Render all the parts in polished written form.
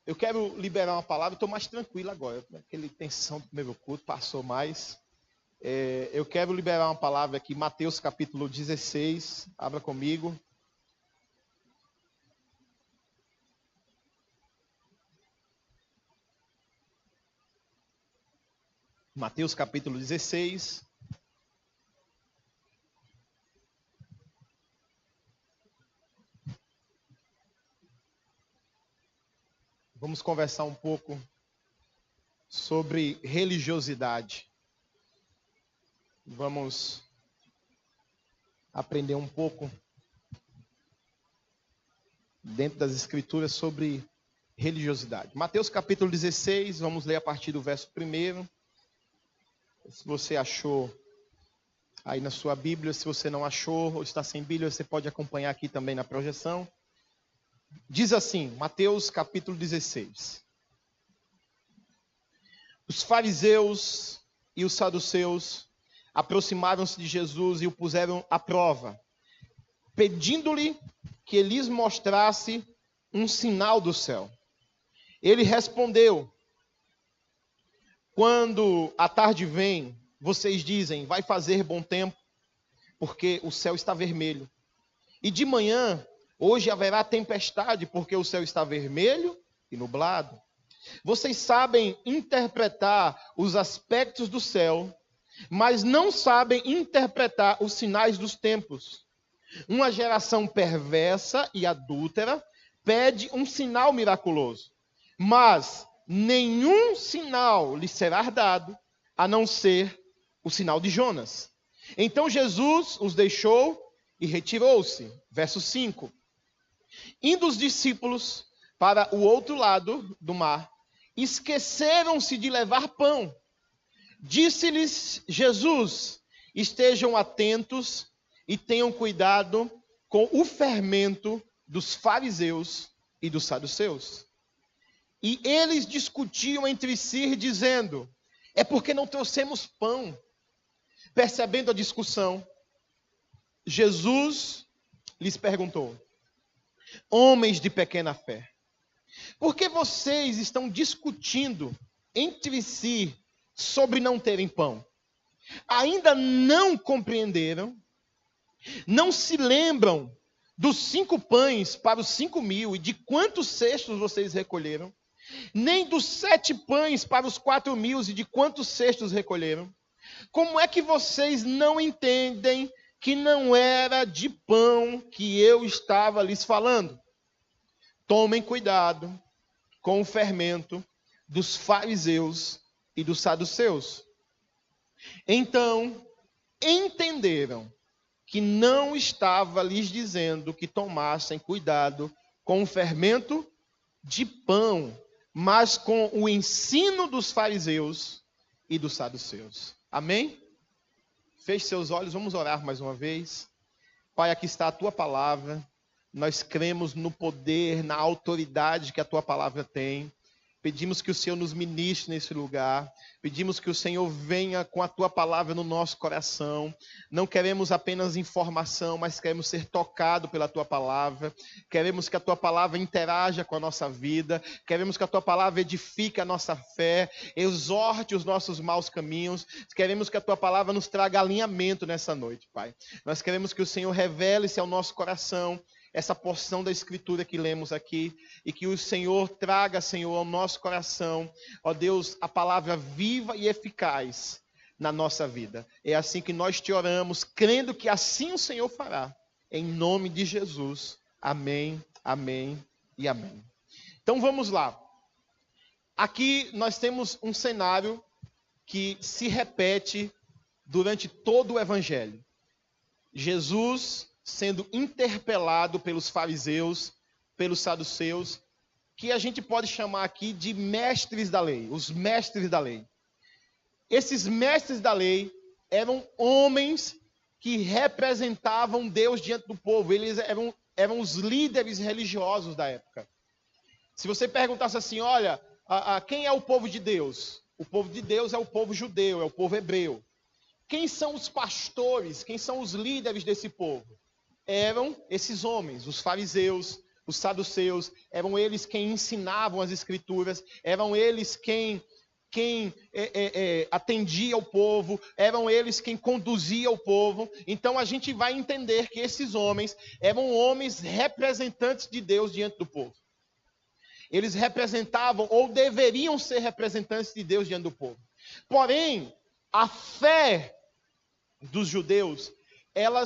Eu quero liberar uma palavra, estou mais tranquilo agora. Aquele tensão do primeiro culto passou mais. Eu quero liberar uma palavra aqui, Mateus capítulo 16. Abra comigo. Mateus capítulo 16. Vamos conversar um pouco sobre religiosidade. Vamos aprender um pouco dentro das escrituras sobre religiosidade. Mateus capítulo 16, vamos ler a partir do verso 1. Se você achou aí na sua Bíblia, se você não achou ou está sem Bíblia, você pode acompanhar aqui também na projeção. Diz assim, Mateus capítulo 16. Os fariseus e os saduceus aproximaram-se de Jesus e o puseram à prova, pedindo-lhe que ele lhes mostrasse um sinal do céu. Ele respondeu: quando a tarde vem, vocês dizem, vai fazer bom tempo, porque o céu está vermelho. E de manhã, hoje haverá tempestade, porque o céu está vermelho e nublado. Vocês sabem interpretar os aspectos do céu, mas não sabem interpretar os sinais dos tempos. Uma geração perversa e adúltera pede um sinal miraculoso, mas nenhum sinal lhe será dado, a não ser o sinal de Jonas. Então Jesus os deixou e retirou-se. Verso 5. Indo os discípulos para o outro lado do mar, esqueceram-se de levar pão. Disse-lhes Jesus: estejam atentos e tenham cuidado com o fermento dos fariseus e dos saduceus. E eles discutiam entre si, dizendo: é porque não trouxemos pão. Percebendo a discussão, Jesus lhes perguntou: homens de pequena fé, por que vocês estão discutindo entre si sobre não terem pão? Ainda não compreenderam? Não se lembram dos 5 pães para os 5.000 e de quantos cestos vocês recolheram? Nem dos 7 pães para os 4.000 e de quantos cestos recolheram? Como é que vocês não entendem que não era de pão que eu estava lhes falando? Tomem cuidado com o fermento dos fariseus e dos saduceus. Então, entenderam que não estava lhes dizendo que tomassem cuidado com o fermento de pão, mas com o ensino dos fariseus e dos saduceus. Amém? Feche seus olhos, vamos orar mais uma vez. Pai, aqui está a tua palavra. Nós cremos no poder, na autoridade que a tua palavra tem. Pedimos que o Senhor nos ministre nesse lugar. Pedimos que o Senhor venha com a tua palavra no nosso coração. Não queremos apenas informação, mas queremos ser tocados pela tua palavra. Queremos que a tua palavra interaja com a nossa vida. Queremos que a tua palavra edifique a nossa fé, exorte os nossos maus caminhos. Queremos que a tua palavra nos traga alinhamento nessa noite, Pai. Nós queremos que o Senhor revele-se ao nosso coração essa porção da Escritura que lemos aqui, e que o Senhor traga, Senhor, ao nosso coração, ó Deus, a palavra viva e eficaz na nossa vida. É assim que nós te oramos, crendo que assim o Senhor fará, em nome de Jesus. Amém, amém e amém. Então vamos lá. Aqui nós temos um cenário que se repete durante todo o Evangelho. Jesus sendo interpelado pelos fariseus, pelos saduceus, que a gente pode chamar aqui de mestres da lei, os mestres da lei. Esses mestres da lei eram homens que representavam Deus diante do povo, eles eram os líderes religiosos da época. Se você perguntasse assim, olha, quem é o povo de Deus? O povo de Deus é o povo judeu, é o povo hebreu. Quem são os pastores, quem são os líderes desse povo? Eram esses homens, os fariseus, os saduceus, eram eles quem ensinavam as escrituras, eram eles quem atendia o povo, eram eles quem conduzia o povo. Então a gente vai entender que esses homens eram homens representantes de Deus diante do povo. Eles representavam ou deveriam ser representantes de Deus diante do povo. Porém, a fé dos judeus, ela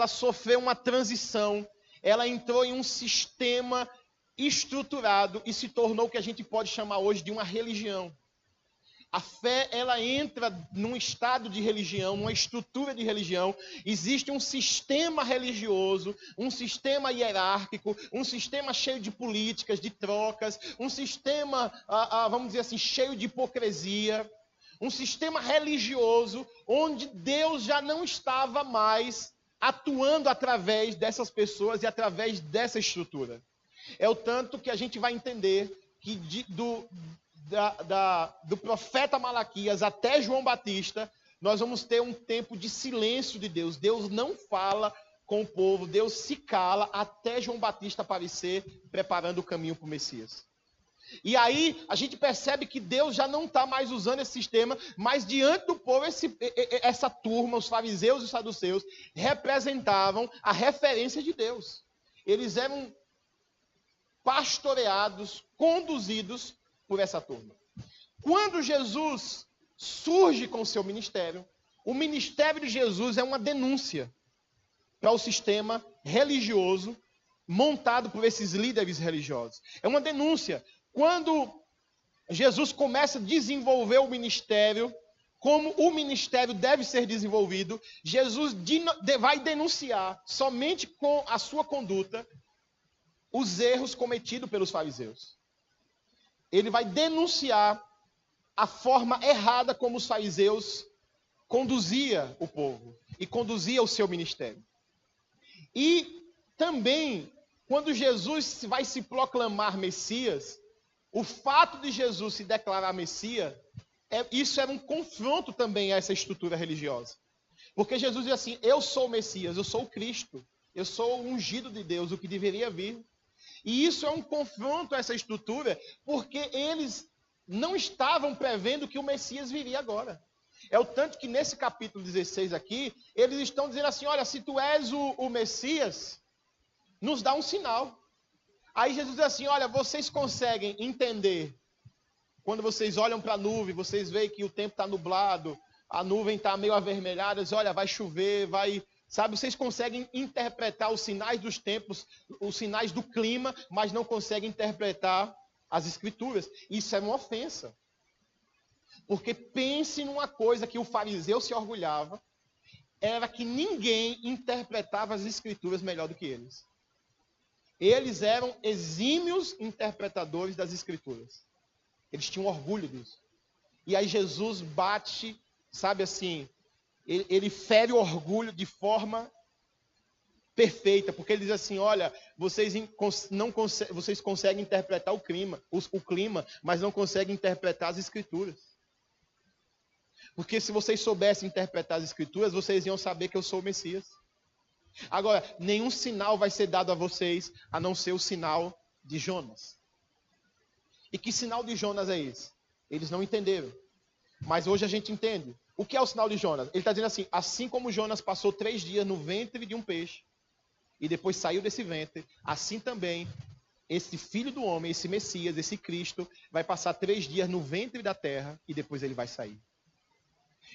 sofreu uma transição, ela entrou em um sistema estruturado e se tornou o que a gente pode chamar hoje de uma religião. A fé, ela entra num estado de religião, numa estrutura de religião. Existe um sistema religioso, um sistema hierárquico, um sistema cheio de políticas, de trocas, um sistema, vamos dizer assim, cheio de hipocrisia, um sistema religioso onde Deus já não estava mais atuando através dessas pessoas e através dessa estrutura. É o tanto que a gente vai entender que do profeta Malaquias até João Batista, nós vamos ter um tempo de silêncio de Deus. Deus não fala com o povo, Deus se cala até João Batista aparecer, preparando o caminho para o Messias. E aí a gente percebe que Deus já não está mais usando esse sistema, mas diante do povo, essa turma, os fariseus e os saduceus, representavam a referência de Deus. Eles eram pastoreados, conduzidos por essa turma. Quando Jesus surge com o seu ministério, o ministério de Jesus é uma denúncia para o sistema religioso montado por esses líderes religiosos. É uma denúncia. Quando Jesus começa a desenvolver o ministério, como o ministério deve ser desenvolvido, Jesus vai denunciar somente com a sua conduta os erros cometidos pelos fariseus. Ele vai denunciar a forma errada como os fariseus conduzia o povo e conduzia o seu ministério. E também, quando Jesus vai se proclamar Messias, o fato de Jesus se declarar Messias, isso era um confronto também a essa estrutura religiosa. Porque Jesus diz assim: eu sou o Messias, eu sou o Cristo, eu sou o ungido de Deus, o que deveria vir. E isso é um confronto a essa estrutura, porque eles não estavam prevendo que o Messias viria agora. É o tanto que nesse capítulo 16 aqui, eles estão dizendo assim: olha, se tu és o Messias, nos dá um sinal. Aí Jesus diz assim: olha, vocês conseguem entender, quando vocês olham para a nuvem, vocês veem que o tempo está nublado, a nuvem está meio avermelhada, olha, vai chover, vai... Sabe, vocês conseguem interpretar os sinais dos tempos, os sinais do clima, mas não conseguem interpretar as escrituras. Isso é uma ofensa. Porque pense numa coisa que o fariseu se orgulhava, era que ninguém interpretava as escrituras melhor do que eles. Eles eram exímios interpretadores das escrituras. Eles tinham orgulho disso. E aí Jesus bate, sabe assim, ele fere o orgulho de forma perfeita, porque ele diz assim: olha, vocês conseguem interpretar o clima, mas não conseguem interpretar as escrituras. Porque se vocês soubessem interpretar as escrituras, vocês iam saber que eu sou o Messias. Agora, nenhum sinal vai ser dado a vocês, a não ser o sinal de Jonas. E que sinal de Jonas é esse? Eles não entenderam. Mas hoje a gente entende. O que é o sinal de Jonas? Ele está dizendo assim: assim como Jonas passou 3 dias no ventre de um peixe, e depois saiu desse ventre, assim também esse filho do homem, esse Messias, esse Cristo, vai passar 3 dias no ventre da terra, e depois ele vai sair.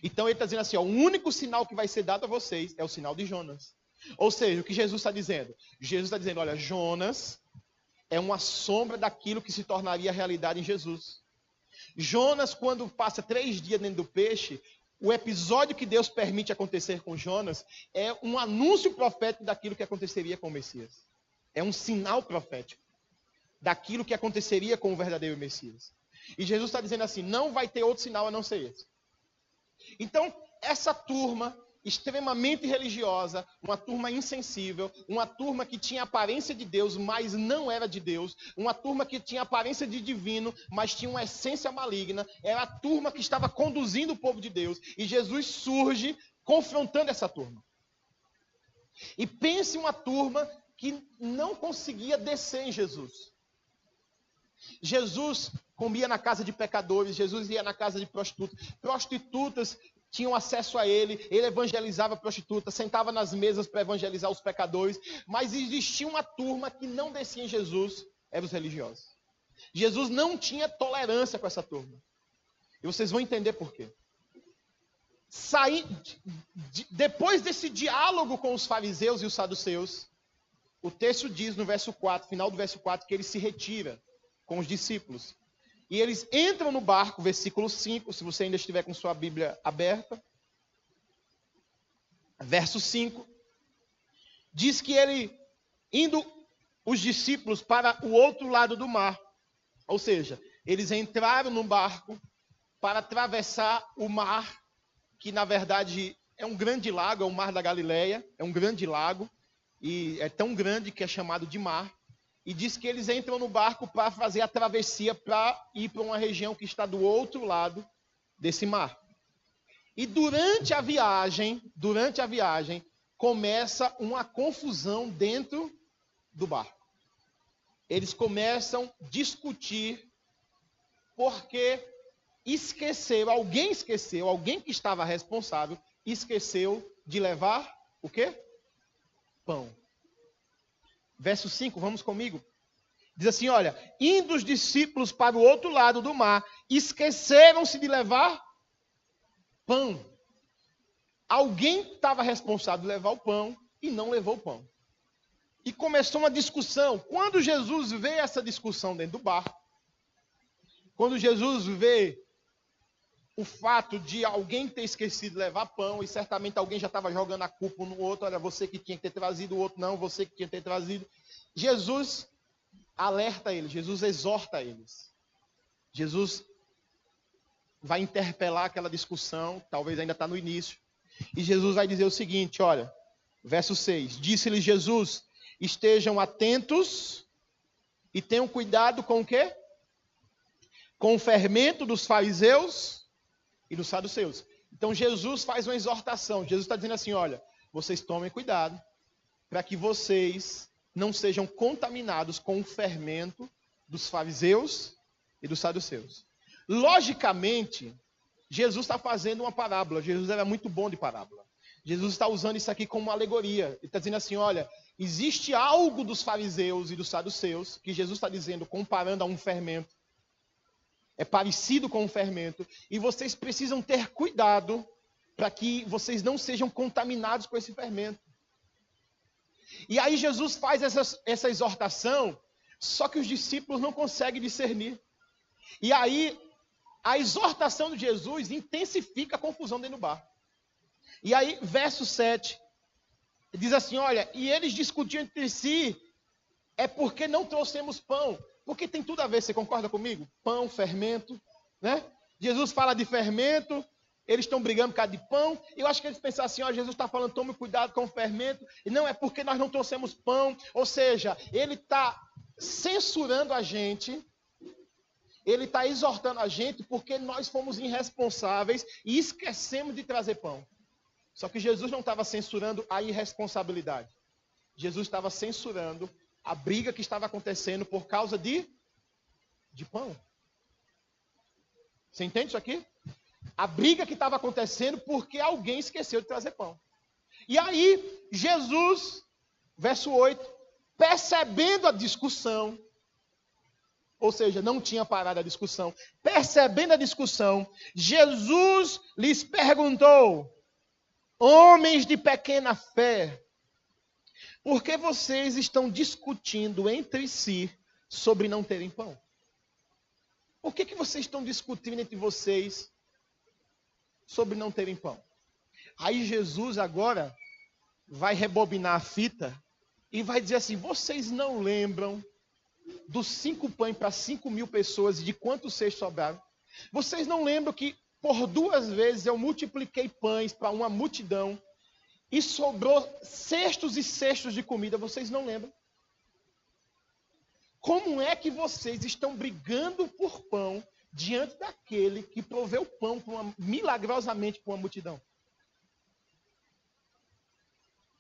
Então ele está dizendo assim: ó, o único sinal que vai ser dado a vocês é o sinal de Jonas. Ou seja, o que Jesus está dizendo? Jesus está dizendo: olha, Jonas é uma sombra daquilo que se tornaria realidade em Jesus. Jonas, quando passa 3 dias dentro do peixe, o episódio que Deus permite acontecer com Jonas é um anúncio profético daquilo que aconteceria com o Messias. É um sinal profético daquilo que aconteceria com o verdadeiro Messias. E Jesus está dizendo assim: não vai ter outro sinal a não ser esse. Então, essa turma extremamente religiosa, uma turma insensível, uma turma que tinha aparência de Deus, mas não era de Deus, uma turma que tinha aparência de divino, mas tinha uma essência maligna, era a turma que estava conduzindo o povo de Deus, e Jesus surge confrontando essa turma. E pense uma turma que não conseguia descer em Jesus. Jesus comia na casa de pecadores, Jesus ia na casa de prostitutas. Prostitutas tinham acesso a ele evangelizava prostitutas, sentava nas mesas para evangelizar os pecadores, mas existia uma turma que não descia em Jesus, eram os religiosos. Jesus não tinha tolerância com essa turma. E vocês vão entender por quê. Depois desse diálogo com os fariseus e os saduceus, o texto diz no verso 4, final do verso 4, que ele se retira com os discípulos. E eles entram no barco, versículo 5, se você ainda estiver com sua Bíblia aberta. Verso 5. Diz que indo os discípulos para o outro lado do mar. Ou seja, eles entraram no barco para atravessar o mar, que na verdade é um grande lago, é o Mar da Galileia, é um grande lago, e é tão grande que é chamado de mar. E diz que eles entram no barco para fazer a travessia, para ir para uma região que está do outro lado desse mar. E durante a viagem, começa uma confusão dentro do barco. Eles começam a discutir porque alguém que estava responsável, esqueceu de levar o quê? Pão. Verso 5, vamos comigo. Diz assim, olha, indo os discípulos para o outro lado do mar, esqueceram-se de levar pão. Alguém estava responsável de levar o pão e não levou o pão. E começou uma discussão. Quando Jesus vê essa discussão dentro do barco, quando Jesus vê o fato de alguém ter esquecido de levar pão, e certamente alguém já estava jogando a culpa um no outro, olha, você que tinha que ter trazido, o outro não, você que tinha que ter trazido. Jesus alerta eles, Jesus exorta eles. Jesus vai interpelar aquela discussão, talvez ainda está no início, e Jesus vai dizer o seguinte, olha, verso 6, disse-lhes Jesus, estejam atentos e tenham cuidado com o quê? Com o fermento dos fariseus e dos saduceus. Então Jesus faz uma exortação. Jesus está dizendo assim, olha, vocês tomem cuidado para que vocês não sejam contaminados com o fermento dos fariseus e dos saduceus. Logicamente, Jesus está fazendo uma parábola. Jesus era muito bom de parábola. Jesus está usando isso aqui como uma alegoria. Ele está dizendo assim, olha, existe algo dos fariseus e dos saduceus, que Jesus está dizendo, comparando a um fermento, é parecido com um fermento, e vocês precisam ter cuidado para que vocês não sejam contaminados com esse fermento. E aí Jesus faz essa exortação, só que os discípulos não conseguem discernir. E aí a exortação de Jesus intensifica a confusão dentro do barco. E aí, verso 7, diz assim, olha, e eles discutiam entre si, é porque não trouxemos pão. Porque tem tudo a ver, você concorda comigo? Pão, fermento, né? Jesus fala de fermento, eles estão brigando por causa de pão. Eu acho que eles pensaram assim, ó, Jesus está falando, tome cuidado com o fermento. E não, é porque nós não trouxemos pão. Ou seja, ele está censurando a gente, ele está exortando a gente porque nós fomos irresponsáveis e esquecemos de trazer pão. Só que Jesus não estava censurando a irresponsabilidade. Jesus estava censurando a briga que estava acontecendo por causa de pão. Você entende isso aqui? A briga que estava acontecendo porque alguém esqueceu de trazer pão. E aí, Jesus, verso 8, percebendo a discussão, ou seja, não tinha parado a discussão, percebendo a discussão, Jesus lhes perguntou, homens de pequena fé, por que vocês estão discutindo entre si sobre não terem pão? Por que vocês estão discutindo entre vocês sobre não terem pão? Aí Jesus agora vai rebobinar a fita e vai dizer assim, vocês não lembram dos 5 pães para 5.000 pessoas e de quantos cestos sobraram? Vocês não lembram que por 2 vezes eu multipliquei pães para uma multidão e sobrou cestos e cestos de comida, vocês não lembram? Como é que vocês estão brigando por pão diante daquele que proveu pão milagrosamente para uma multidão?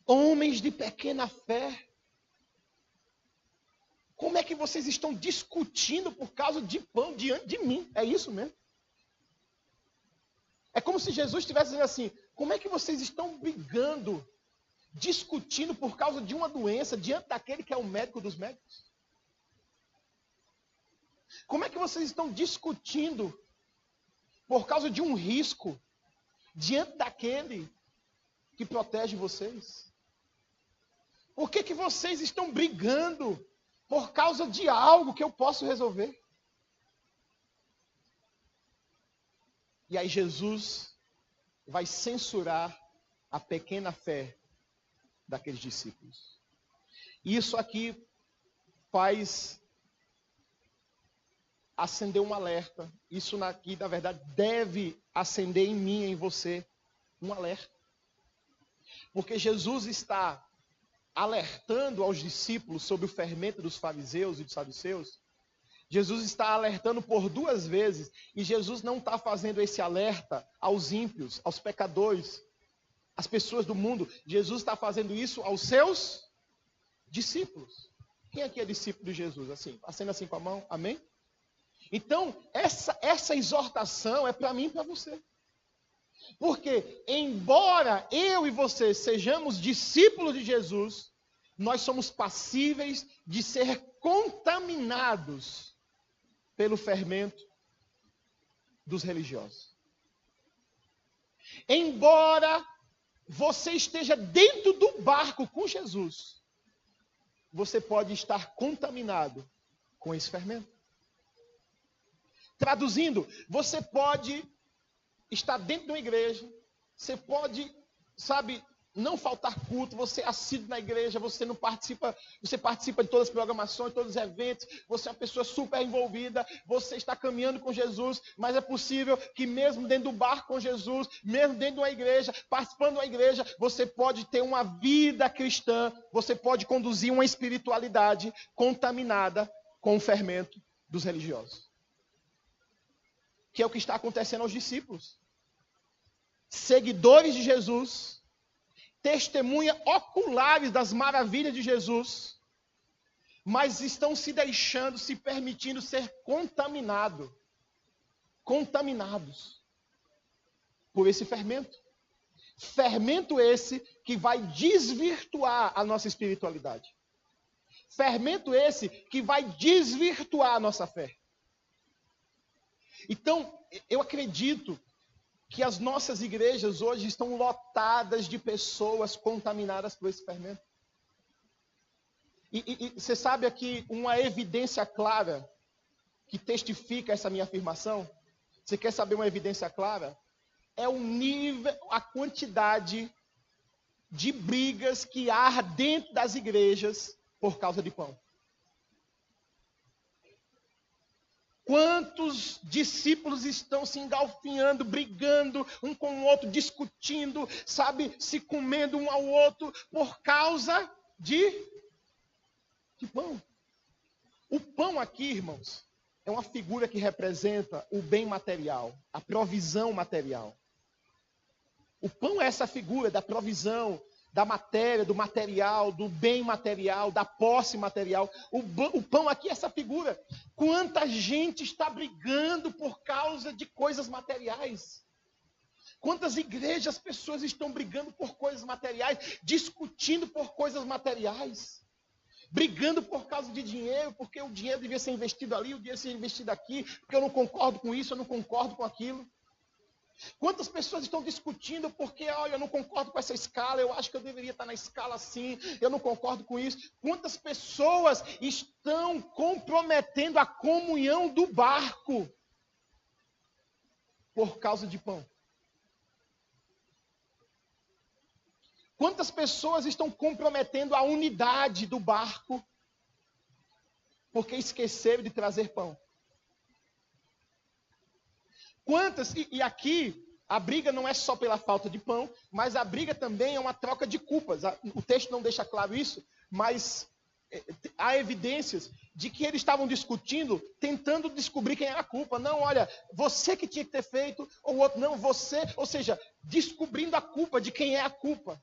Homens de pequena fé. Como é que vocês estão discutindo por causa de pão diante de mim? É isso mesmo. É como se Jesus estivesse dizendo assim, como é que vocês estão brigando, discutindo por causa de uma doença diante daquele que é o médico dos médicos? Como é que vocês estão discutindo por causa de um risco diante daquele que protege vocês? Por que vocês estão brigando por causa de algo que eu posso resolver? E aí Jesus vai censurar a pequena fé daqueles discípulos. Isso aqui faz acender um alerta. Isso aqui, na verdade, deve acender em mim e em você um alerta. Porque Jesus está alertando aos discípulos sobre o fermento dos fariseus e dos saduceus. Jesus está alertando por 2 vezes, e Jesus não está fazendo esse alerta aos ímpios, aos pecadores, às pessoas do mundo. Jesus está fazendo isso aos seus discípulos. Quem aqui é discípulo de Jesus? Assim, acenda assim com a mão, amém? Então, essa exortação é para mim e para você. Porque, embora eu e você sejamos discípulos de Jesus, nós somos passíveis de ser contaminados pelo fermento dos religiosos. Embora você esteja dentro do barco com Jesus, você pode estar contaminado com esse fermento. Traduzindo, você pode estar dentro de uma igreja, você pode, não faltar culto, você é assíduo na igreja, você participa de todas as programações, todos os eventos, você é uma pessoa super envolvida, você está caminhando com Jesus, mas é possível que mesmo dentro do barco com Jesus, mesmo dentro de uma igreja, participando de uma igreja, você pode ter uma vida cristã, você pode conduzir uma espiritualidade contaminada com o fermento dos religiosos. Que é o que está acontecendo aos discípulos. Seguidores de Jesus, testemunha oculares das maravilhas de Jesus, mas estão se permitindo ser contaminados por esse fermento. Fermento esse que vai desvirtuar a nossa espiritualidade. Fermento esse que vai desvirtuar a nossa fé. Então, eu acredito que as nossas igrejas hoje estão lotadas de pessoas contaminadas por esse fermento. E você sabe aqui uma evidência clara que testifica essa minha afirmação? Você quer saber uma evidência clara? É o nível, a quantidade de brigas que há dentro das igrejas por causa de pão. Quantos discípulos estão se engalfinhando, brigando um com o outro, discutindo, se comendo um ao outro por causa de pão. O pão aqui, irmãos, é uma figura que representa o bem material, a provisão material. O pão é essa figura da provisão, da matéria, do material, do bem material, da posse material. O pão aqui é essa figura. Quanta gente está brigando por causa de coisas materiais. Quantas igrejas, pessoas estão brigando por coisas materiais, discutindo por coisas materiais. Brigando por causa de dinheiro, porque o dinheiro devia ser investido ali, o dinheiro devia ser investido aqui, porque eu não concordo com isso, eu não concordo com aquilo. Quantas pessoas estão discutindo porque, olha, eu não concordo com essa escala, eu acho que eu deveria estar na escala assim, eu não concordo com isso. Quantas pessoas estão comprometendo a comunhão do barco por causa de pão? Quantas pessoas estão comprometendo a unidade do barco porque esqueceram de trazer pão? Quantas, e aqui a briga não é só pela falta de pão, mas a briga também é uma troca de culpas. O texto não deixa claro isso, mas há evidências de que eles estavam discutindo, tentando descobrir quem era a culpa. Não, olha, você que tinha que ter feito, ou o outro, não, você, ou seja, descobrindo a culpa de quem é a culpa.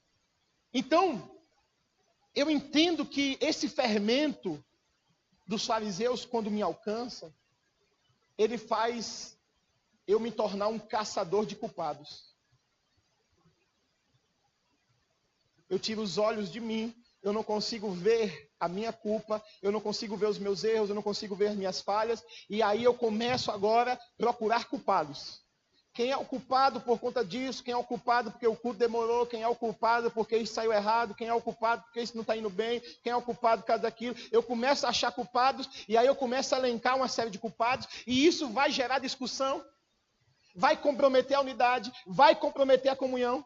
Então, eu entendo que esse fermento dos fariseus, quando me alcança, ele faz eu me tornar um caçador de culpados. Eu tiro os olhos de mim, eu não consigo ver a minha culpa, eu não consigo ver os meus erros, eu não consigo ver as minhas falhas, e aí eu começo agora a procurar culpados. Quem é o culpado por conta disso? Quem é o culpado porque o culto demorou? Quem é o culpado porque isso saiu errado? Quem é o culpado porque isso não está indo bem? Quem é o culpado por causa daquilo? Eu começo a achar culpados, e aí eu começo a elencar uma série de culpados, e isso vai gerar discussão, vai comprometer a unidade, vai comprometer a comunhão.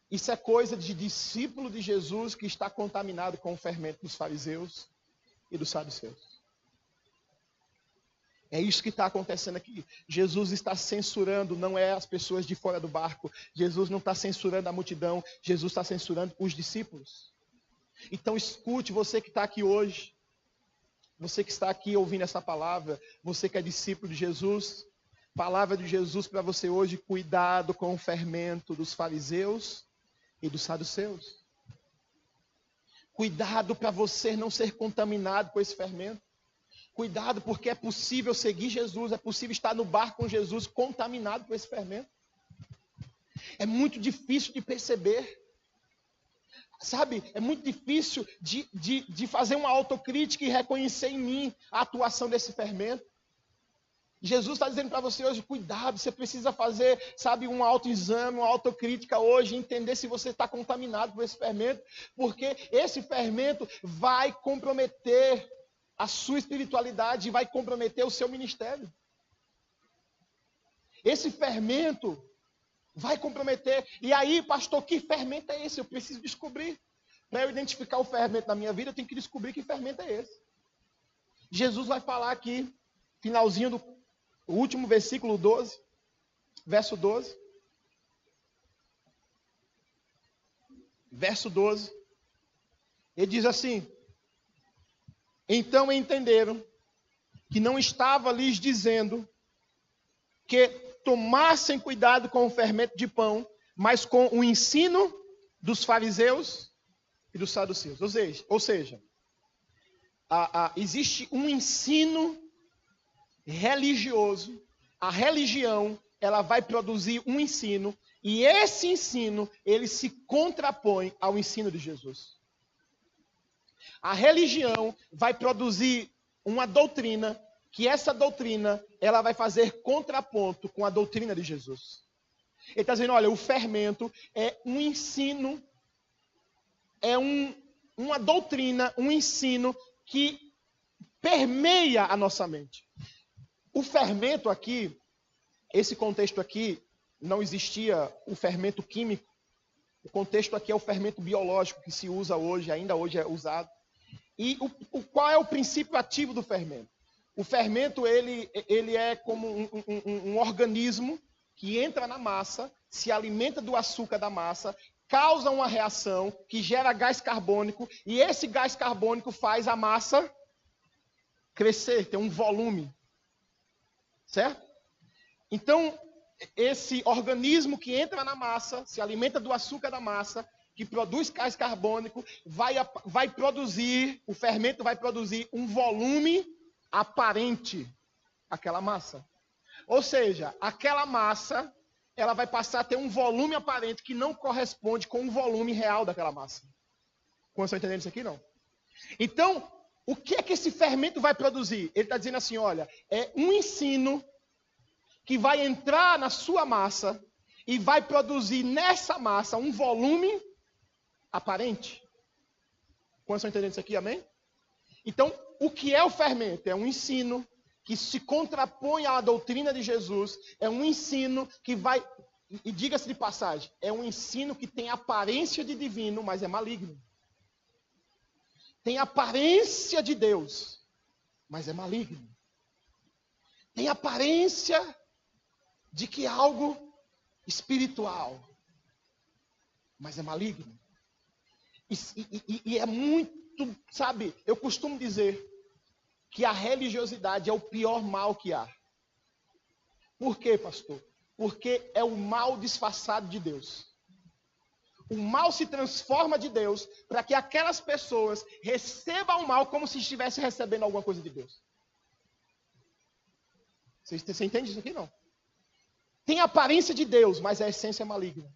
Isso é coisa de discípulo de Jesus que está contaminado com o fermento dos fariseus e dos saduceus. É isso que está acontecendo aqui. Jesus está censurando, não é as pessoas de fora do barco. Jesus não está censurando a multidão. Jesus está censurando os discípulos. Então escute, você que está aqui hoje. Você que está aqui ouvindo essa palavra. Você que é discípulo de Jesus. Palavra de Jesus para você hoje. Cuidado com o fermento dos fariseus e dos saduceus. Cuidado para você não ser contaminado com esse fermento. Cuidado, porque é possível seguir Jesus, é possível estar no barco com Jesus contaminado por esse fermento. É muito difícil de perceber. Sabe, é muito difícil de fazer uma autocrítica e reconhecer em mim a atuação desse fermento. Jesus está dizendo para você hoje, cuidado, você precisa fazer, sabe, um autoexame, uma autocrítica hoje, entender se você está contaminado por esse fermento, porque esse fermento vai comprometer a sua espiritualidade, vai comprometer o seu ministério. Esse fermento vai comprometer. E aí, pastor, que fermento é esse? Eu preciso descobrir. Para eu identificar o fermento na minha vida, eu tenho que descobrir que fermento é esse. Jesus vai falar aqui, finalzinho do último versículo 12, verso 12. Verso 12. Ele diz assim: então entenderam que não estava lhes dizendo que tomassem cuidado com o fermento de pão, mas com o ensino dos fariseus e dos saduceus. Ou seja, existe um ensino religioso. A religião, ela vai produzir um ensino, e esse ensino, ele se contrapõe ao ensino de Jesus. A religião vai produzir uma doutrina, que essa doutrina, ela vai fazer contraponto com a doutrina de Jesus. Ele está dizendo, olha, o fermento é um ensino, é uma doutrina, um ensino que permeia a nossa mente. O fermento aqui, esse contexto aqui, não existia o fermento químico. O contexto aqui é o fermento biológico que se usa hoje, ainda hoje é usado. E qual é o princípio ativo do fermento? O fermento, ele é como um organismo que entra na massa, se alimenta do açúcar da massa, causa uma reação que gera gás carbônico, e esse gás carbônico faz a massa crescer, ter um volume. Certo? Então, esse organismo que entra na massa, se alimenta do açúcar da massa, que produz gás carbônico, vai produzir, o fermento vai produzir um volume aparente àquela massa. Ou seja, aquela massa, ela vai passar a ter um volume aparente que não corresponde com o volume real daquela massa. Como vocês estão entendendo isso aqui? Não. Então, o que é que esse fermento vai produzir? Ele está dizendo assim, olha, é um ensino que vai entrar na sua massa e vai produzir nessa massa um volume aparente. Quantos estão entendendo isso aqui? Amém? Então, o que é o fermento? É um ensino que se contrapõe à doutrina de Jesus, é um ensino que vai, e diga-se de passagem, é um ensino que tem aparência de divino, mas é maligno. Tem aparência de Deus, mas é maligno. Tem aparência de que é algo espiritual, mas é maligno. E é muito, sabe, eu costumo dizer que a religiosidade é o pior mal que há. Por quê, pastor? Porque é o mal disfarçado de Deus. O mal se transforma de Deus para que aquelas pessoas recebam o mal como se estivessem recebendo alguma coisa de Deus. Você entende isso aqui? Não. Tem a aparência de Deus, mas a essência é maligna.